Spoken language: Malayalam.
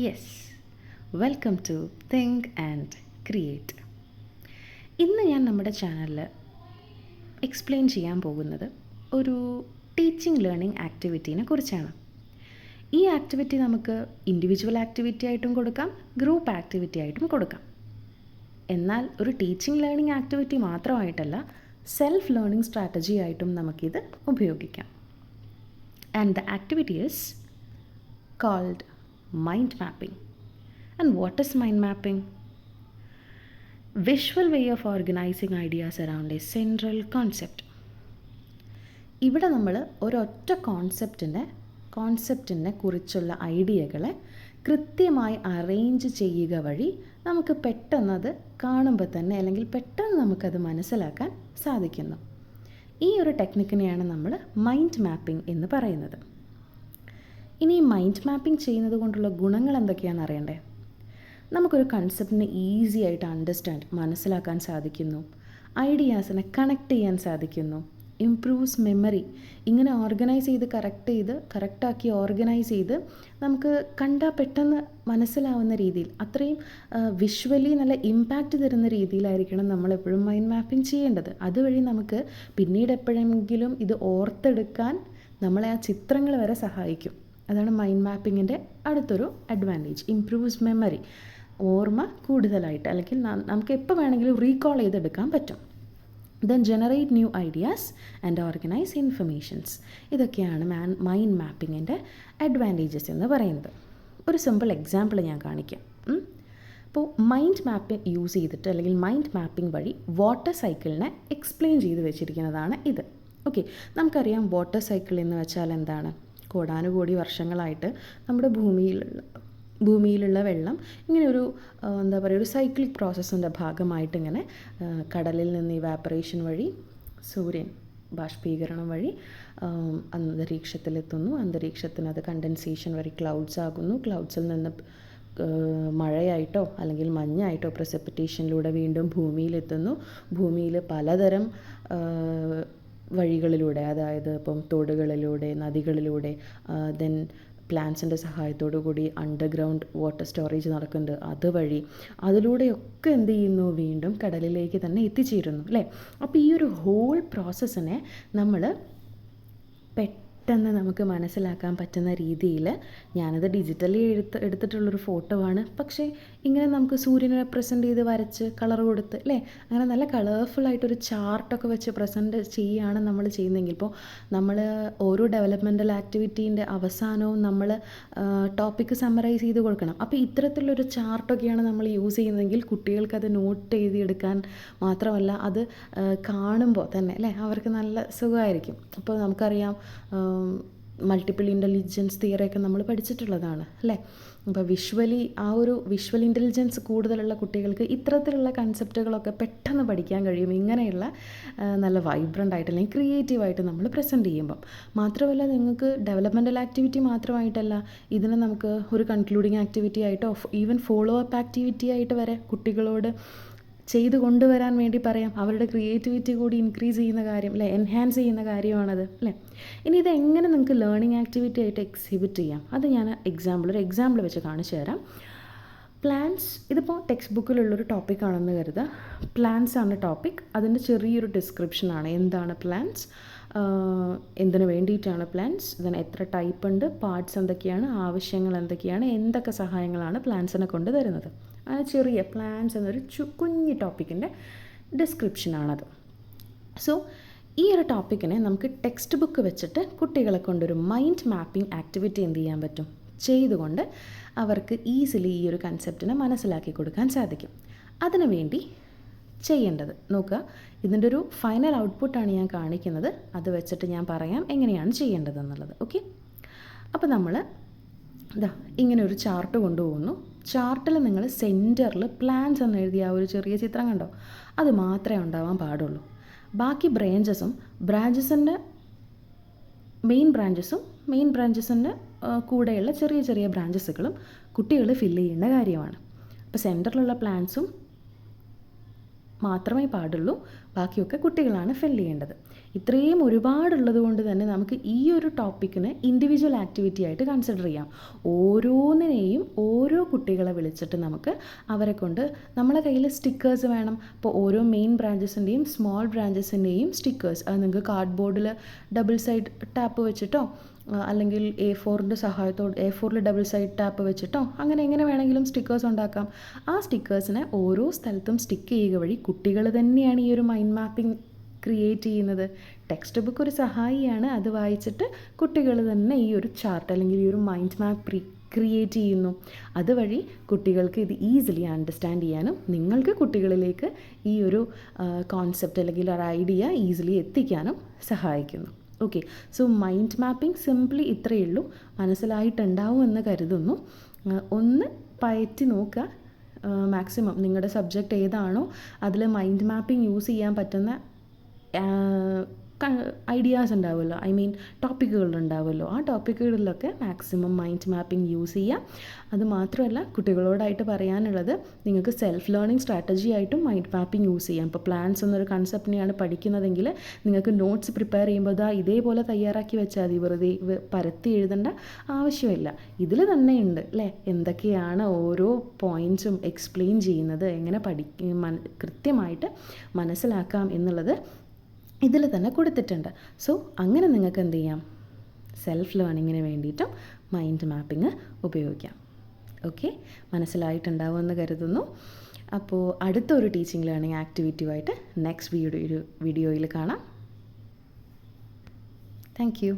Yes, welcome to think and create. ഇന്ന് ഞാൻ നമ്മുടെ ചാനലിൽ എക്സ്പ്ലെയിൻ ചെയ്യാൻ പോകുന്നത് ഒരു ടീച്ചിങ് ലേണിംഗ് ആക്ടിവിറ്റീനെ കുറിച്ചാണ്. ഈ ആക്ടിവിറ്റി നമുക്ക് ഇൻഡിവിജ്വൽ ആക്ടിവിറ്റി ആയിട്ടും കൊടുക്കാം, ഗ്രൂപ്പ് ആക്ടിവിറ്റി ആയിട്ടും കൊടുക്കാം. എന്നാൽ ഒരു ടീച്ചിങ് ലേണിംഗ് ആക്ടിവിറ്റി മാത്രമായിട്ടല്ല, സെൽഫ് ലേണിംഗ് സ്ട്രാറ്റജി ആയിട്ടും നമുക്കിത് ഉപയോഗിക്കാം. And the activity is called mind mapping. And what is mind mapping? Visual way of organizing ideas around a central concept. ഇവിടെ നമ്മൾ ഒരൊറ്റ കോൺസെപ്റ്റിനെ കുറിച്ചുള്ള ഐഡിയകളെ കൃത്യമായി അറേഞ്ച് ചെയ്യുക വഴി നമുക്ക് പെട്ടെന്നത് കാണുമ്പോൾ തന്നെ അല്ലെങ്കിൽ പെട്ടെന്ന് നമുക്കത് മനസ്സിലാക്കാൻ സാധിക്കുന്നു. ഈ ഒരു ടെക്നിക്കിനെയാണ് നമ്മൾ മൈൻഡ് മാപ്പിംഗ് എന്ന് പറയുന്നത്. ഇനി മൈൻഡ് മാപ്പിംഗ് ചെയ്യുന്നത് കൊണ്ടുള്ള ഗുണങ്ങൾ എന്തൊക്കെയാണെന്ന് അറിയണ്ടേ? നമുക്കൊരു കൺസെപ്റ്റിനെ ഈസി ആയിട്ട് മനസ്സിലാക്കാൻ സാധിക്കുന്നു, ഐഡിയാസിനെ കണക്ട് ചെയ്യാൻ സാധിക്കുന്നു, ഇംപ്രൂവ്സ് മെമ്മറി. ഇങ്ങനെ കറക്റ്റാക്കി ഓർഗനൈസ് ചെയ്ത് നമുക്ക് കണ്ടാൽ പെട്ടെന്ന് മനസ്സിലാവുന്ന രീതിയിൽ, അത്രയും വിഷ്വലി നല്ല ഇമ്പാക്റ്റ് തരുന്ന രീതിയിലായിരിക്കണം നമ്മളെപ്പോഴും മൈൻഡ് മാപ്പിംഗ് ചെയ്യേണ്ടത്. അതുവഴി നമുക്ക് പിന്നീട് എപ്പോഴെങ്കിലും ഇത് ഓർത്തെടുക്കാൻ നമ്മളെ ആ ചിത്രങ്ങൾ വരെ സഹായിക്കും. അതാണ് മൈൻഡ് മാപ്പിങ്ങിൻ്റെ അടുത്തൊരു അഡ്വാൻറ്റേജ്. ഇംപ്രൂവ്സ് മെമ്മറി, ഓർമ്മ കൂടുതലായിട്ട് അല്ലെങ്കിൽ നമുക്ക് എപ്പോൾ വേണമെങ്കിലും റീകോൾ ചെയ്തെടുക്കാൻ പറ്റും. Then generate new ideas and organise informations. ഇതൊക്കെയാണ് മൈൻഡ് മാപ്പിങ്ങിൻ്റെ അഡ്വാൻറ്റേജസ് എന്ന് പറയുന്നത്. ഒരു സിമ്പിൾ എക്സാമ്പിൾ ഞാൻ കാണിക്കാം. അപ്പോൾ മൈൻഡ് മാപ്പിംഗ് യൂസ് ചെയ്തിട്ട് അല്ലെങ്കിൽ മൈൻഡ് മാപ്പിംഗ് വഴി വാട്ടർ സൈക്കിളിനെ എക്സ്പ്ലെയിൻ ചെയ്ത് വെച്ചിരിക്കുന്നതാണ് ഇത്. ഓക്കെ, നമുക്കറിയാം വാട്ടർ സൈക്കിൾ എന്ന് വെച്ചാൽ എന്താണ്. കോടാനുകോടി വർഷങ്ങളായിട്ട് നമ്മുടെ ഭൂമിയിലുള്ള വെള്ളം ഇങ്ങനെ ഒരു ഒരു സൈക്ലിക് പ്രോസസ്സിൻ്റെ ഭാഗമായിട്ട് ഇങ്ങനെ കടലിൽ നിന്ന് ഇവാപ്പറേഷൻ വഴി, സൂര്യൻ ബാഷ്പീകരണം വഴി അന്തരീക്ഷത്തിലെത്തുന്നു. അന്തരീക്ഷത്തിന് അത് കണ്ടൻസേഷൻ വഴി ക്ലൗഡ്സ് ആകുന്നു. ക്ലൗഡ്സിൽ നിന്ന് മഴയായിട്ടോ അല്ലെങ്കിൽ മഞ്ഞായിട്ടോ പ്രസിപ്പിറ്റേഷനിലൂടെ വീണ്ടും ഭൂമിയിലെത്തുന്നു. ഭൂമിയിൽ പലതരം വഴികളിലൂടെ, അതായത് ഇപ്പം തോടുകളിലൂടെ, നദികളിലൂടെ, ദെൻ പ്ലാന്റ്സിൻ്റെ സഹായത്തോടു കൂടി അണ്ടർഗ്രൗണ്ട് വാട്ടർ സ്റ്റോറേജ് നടക്കുന്നുണ്ട്, അതുവഴി അതിലൂടെയൊക്കെ എന്ത് ചെയ്യുന്നു, വീണ്ടും കടലിലേക്ക് തന്നെ എത്തിച്ചേരുന്നു അല്ലേ. അപ്പോൾ ഈ ഒരു ഹോൾ പ്രോസസ്സിനെ നമ്മൾ പെട്ടെന്ന് നമുക്ക് മനസ്സിലാക്കാൻ പറ്റുന്ന രീതിയിൽ, ഞാനത് ഡിജിറ്റലി എടുത്തിട്ടുള്ളൊരു ഫോട്ടോ ആണ്, പക്ഷേ ഇങ്ങനെ നമുക്ക് സൂര്യനെ റെപ്രസെൻ്റ് ചെയ്ത് വരച്ച് കളർ കൊടുത്ത് അല്ലേ, അങ്ങനെ നല്ല കളർഫുള്ളായിട്ടൊരു ചാർട്ടൊക്കെ വെച്ച് പ്രസൻറ്റ് ചെയ്യുകയാണ് നമ്മൾ ചെയ്യുന്നതെങ്കിൽ, ഇപ്പോൾ നമ്മൾ ഓരോ ഡെവലപ്മെൻറ്റൽ ആക്ടിവിറ്റീൻ്റെ അവസാനവും നമ്മൾ ടോപ്പിക്ക് സമ്മറൈസ് ചെയ്ത് കൊടുക്കണം. അപ്പോൾ ഇത്തരത്തിലുള്ളൊരു ചാർട്ടൊക്കെയാണ് നമ്മൾ യൂസ് ചെയ്യുന്നതെങ്കിൽ കുട്ടികൾക്കത് നോട്ട് എഴുതിയെടുക്കാൻ മാത്രമല്ല, അത് കാണുമ്പോൾ തന്നെ അല്ലേ അവർക്ക് നല്ല സുഖമായിരിക്കും. അപ്പോൾ നമുക്കറിയാം മൾട്ടിപ്പിൾ ഇൻ്റലിജൻസ് തിയറിയൊക്കെ നമ്മൾ പഠിച്ചിട്ടുള്ളതാണ് അല്ലേ. അപ്പോൾ ആ ഒരു വിഷ്വൽ ഇൻ്റലിജൻസ് കൂടുതലുള്ള കുട്ടികൾക്ക് ഇത്തരത്തിലുള്ള കൺസെപ്റ്റുകളൊക്കെ പെട്ടെന്ന് പഠിക്കാൻ കഴിയും, ഇങ്ങനെയുള്ള നല്ല വൈബ്രൻ്റ് ആയിട്ട് അല്ലെങ്കിൽ ക്രിയേറ്റീവായിട്ട് നമ്മൾ പ്രസൻറ്റ് ചെയ്യുമ്പം. മാത്രമല്ല, നിങ്ങൾക്ക് ഡെവലപ്മെൻറ്റൽ ആക്ടിവിറ്റി മാത്രമായിട്ടല്ല, ഇതിനെ നമുക്ക് ഒരു കൺക്ലൂഡിങ് ആക്ടിവിറ്റി ആയിട്ടോ ഈവൻ ഫോളോ അപ്പ് ആക്ടിവിറ്റി ആയിട്ട് വരെ കുട്ടികളോട് ചെയ്ത് കൊണ്ടുവരാൻ വേണ്ടി പറയാം. അവരുടെ ക്രിയേറ്റിവിറ്റി കൂടി ഇൻക്രീസ് ചെയ്യുന്ന കാര്യം അല്ലേ, എൻഹാൻസ് ചെയ്യുന്ന കാര്യമാണത് അല്ലേ. ഇനി ഇതെങ്ങനെ നിങ്ങൾക്ക് ലേണിംഗ് ആക്ടിവിറ്റി ആയിട്ട് എക്സിബിറ്റ് ചെയ്യാം, അത് ഞാൻ ഒരു എക്സാമ്പിൾ വെച്ച് കാണിച്ചു തരാം. പ്ലാൻസ്, ഇതിപ്പോൾ ടെക്സ്റ്റ് ബുക്കിലുള്ളൊരു ടോപ്പിക്കാണെന്ന് കരുതുക. പ്ലാൻസ് ആണ് ടോപ്പിക്. അതിൻ്റെ ചെറിയൊരു ഡിസ്ക്രിപ്ഷനാണ്. എന്താണ് പ്ലാൻസ്, എന്തിനു വേണ്ടിയിട്ടാണ് പ്ലാൻസ്, ഇതിന് എത്ര ടൈപ്പ് ഉണ്ട്, പാർട്സ് എന്തൊക്കെയാണ്, ആവശ്യങ്ങൾ എന്തൊക്കെയാണ്, എന്തൊക്കെ സഹായങ്ങളാണ് പ്ലാൻസിനെ കൊണ്ട് തരുന്നത്. അങ്ങനെ ചെറിയ പ്ലാൻസ് എന്നൊരു കുഞ്ഞു ടോപ്പിക്കിൻ്റെ ഡിസ്ക്രിപ്ഷനാണത്. സോ ഈ ഒരു ടോപ്പിക്കിനെ നമുക്ക് ടെക്സ്റ്റ് ബുക്ക് വെച്ചിട്ട് കുട്ടികളെ കൊണ്ടൊരു മൈൻഡ് മാപ്പിംഗ് ആക്ടിവിറ്റി എന്ത് ചെയ്യാൻ പറ്റും, ചെയ്തുകൊണ്ട് അവർക്ക് ഈസിലി ഈ ഒരു കൺസെപ്റ്റിനെ മനസ്സിലാക്കി കൊടുക്കാൻ സാധിക്കും. അതിനു വേണ്ടി ചെയ്യേണ്ടത് നോക്കുക, ഇതിൻ്റെ ഒരു ഫൈനൽ ഔട്ട്പുട്ടാണ് ഞാൻ കാണിക്കുന്നത്. അത് വെച്ചിട്ട് ഞാൻ പറയാം എങ്ങനെയാണ് ചെയ്യേണ്ടതെന്നുള്ളത്. ഓക്കെ, അപ്പോൾ നമ്മൾ ഇങ്ങനെ ഒരു ചാർട്ട് കൊണ്ടുപോകുന്നു. ചാർട്ടിൽ നിങ്ങൾ സെൻറ്ററിൽ പ്ലാൻസ് എന്ന് എഴുതിയ ആ ഒരു ചെറിയ ചിത്രം കണ്ടോ, അത് മാത്രമേ ഉണ്ടാവാൻ പാടുള്ളൂ. ബാക്കി ബ്രാഞ്ചസിൻ്റെ മെയിൻ ബ്രാഞ്ചസിൻ്റെ കൂടെയുള്ള ചെറിയ ചെറിയ ബ്രാഞ്ചസുകളും കുട്ടികൾ ഫില്ല് ചെയ്യേണ്ട കാര്യമാണ്. അപ്പോൾ സെൻറ്ററിലുള്ള പ്ലാൻസും മാത്രമേ പാടുള്ളൂ, ബാക്കിയൊക്കെ കുട്ടികളാണ് ഫില്ല് ചെയ്യേണ്ടത്. ഇത്രയും ഒരുപാടുള്ളത് കൊണ്ട് തന്നെ നമുക്ക് ഈ ഒരു ടോപ്പിക്കിന് ഇൻഡിവിജ്വൽ ആക്ടിവിറ്റി ആയിട്ട് കൺസിഡർ ചെയ്യാം. ഓരോന്നിനെയും ഓരോ കുട്ടികളെ വിളിച്ചിട്ട് നമുക്ക് അവരെ കൊണ്ട് നമ്മളെ കയ്യിൽ സ്റ്റിക്കേഴ്സ് വേണം. അപ്പോൾ ഓരോ മെയിൻ ബ്രാഞ്ചസിൻ്റെയും സ്മോൾ ബ്രാഞ്ചസിൻ്റെയും സ്റ്റിക്കേഴ്സ് അത് നിങ്ങൾക്ക് കാർഡ്ബോർഡിൽ ഡബിൾ സൈഡ് ടാപ്പ് വെച്ചിട്ടോ അല്ലെങ്കിൽ A4ൻ്റെ സഹായത്തോടെ A4ൽ ഡബിൾ സൈഡ് ടാപ്പ് വെച്ചിട്ടോ അങ്ങനെ എങ്ങനെ വേണമെങ്കിലും സ്റ്റിക്കേഴ്സ് ഉണ്ടാക്കാം. ആ സ്റ്റിക്കേഴ്സിനെ ഓരോ സ്ഥലത്തും സ്റ്റിക്ക് ചെയ്യുക വഴി കുട്ടികൾ തന്നെയാണ് ഈ ഒരു മൈൻഡ് മാപ്പിംഗ് ക്രിയേറ്റ് ചെയ്യുന്നത്. ടെക്സ്റ്റ് ബുക്ക് ഒരു സഹായിയാണ്. അത് വായിച്ചിട്ട് കുട്ടികൾ തന്നെ ഈ ഒരു ചാർട്ട് അല്ലെങ്കിൽ ഈ ഒരു മൈൻഡ് മാപ്പ് ക്രിയേറ്റ് ചെയ്യുന്നു. അതുവഴി കുട്ടികൾക്ക് ഇത് ഈസിലി അണ്ടർസ്റ്റാൻഡ് ചെയ്യാനും നിങ്ങൾക്ക് കുട്ടികളിലേക്ക് ഈ ഒരു കോൺസെപ്റ്റ് അല്ലെങ്കിൽ ഒരു ഐഡിയ ഈസിലി എത്തിക്കാനും സഹായിക്കുന്നു. Okay, so mind mapping simply ഇത്രയേ ഉള്ളൂ. മനസ്സിലായിട്ടുണ്ടാവുമെന്ന് കരുതുന്നു. ഒന്ന് പയറ്റി നോക്കുക. മാക്സിമം നിങ്ങളുടെ സബ്ജക്റ്റ് ഏതാണോ അതിൽ മൈൻഡ് മാപ്പിംഗ് യൂസ് ചെയ്യാൻ പറ്റുന്ന ഐഡിയാസ് ഉണ്ടാവുമല്ലോ, ഐ മീൻ ടോപ്പിക്കുകളുണ്ടാവുമല്ലോ, ആ ടോപ്പിക്കുകളിലൊക്കെ മാക്സിമം മൈൻഡ് മാപ്പിംഗ് യൂസ് ചെയ്യുക. അതുമാത്രമല്ല കുട്ടികളോടായിട്ട് പറയാനുള്ളത് നിങ്ങൾക്ക് സെൽഫ് ലേണിംഗ് സ്ട്രാറ്റജി ആയിട്ടും മൈൻഡ് മാപ്പിംഗ് യൂസ് ചെയ്യാം. ഇപ്പോൾ പ്ലാൻസ് എന്നൊരു കൺസെപ്റ്റിനെയാണ് പഠിക്കുന്നതെങ്കിൽ നിങ്ങൾക്ക് നോട്ട്സ് പ്രിപ്പയർ ചെയ്യുമ്പോൾ ഇതേപോലെ തയ്യാറാക്കി വെച്ചാൽ മതി. വെറുതെ പരത്തി എഴുതേണ്ട ആവശ്യമില്ല. ഇതിൽ തന്നെ ഉണ്ട് അല്ലേ എന്തൊക്കെയാണ് ഓരോ പോയിൻറ്റ്സും എക്സ്പ്ലെയിൻ ചെയ്യുന്നത്, എങ്ങനെ കൃത്യമായിട്ട് മനസ്സിലാക്കാം എന്നുള്ളത് ഇതിൽ തന്നെ കൊടുത്തിട്ടുണ്ട്. സോ അങ്ങനെ നിങ്ങൾക്ക് എന്ത് ചെയ്യാം, സെൽഫ് ലേണിങ്ങിന് വേണ്ടിയിട്ടും മൈൻഡ് മാപ്പിംഗ് ഉപയോഗിക്കാം. ഓക്കെ, മനസ്സിലായിട്ടുണ്ടാവുമെന്ന് കരുതുന്നു. അപ്പോൾ അടുത്തൊരു ടീച്ചിങ് ലേണിംഗ് ആക്ടിവിറ്റിയുമായിട്ട് നെക്സ്റ്റ് വീഡിയോയിൽ കാണാം. Thank you.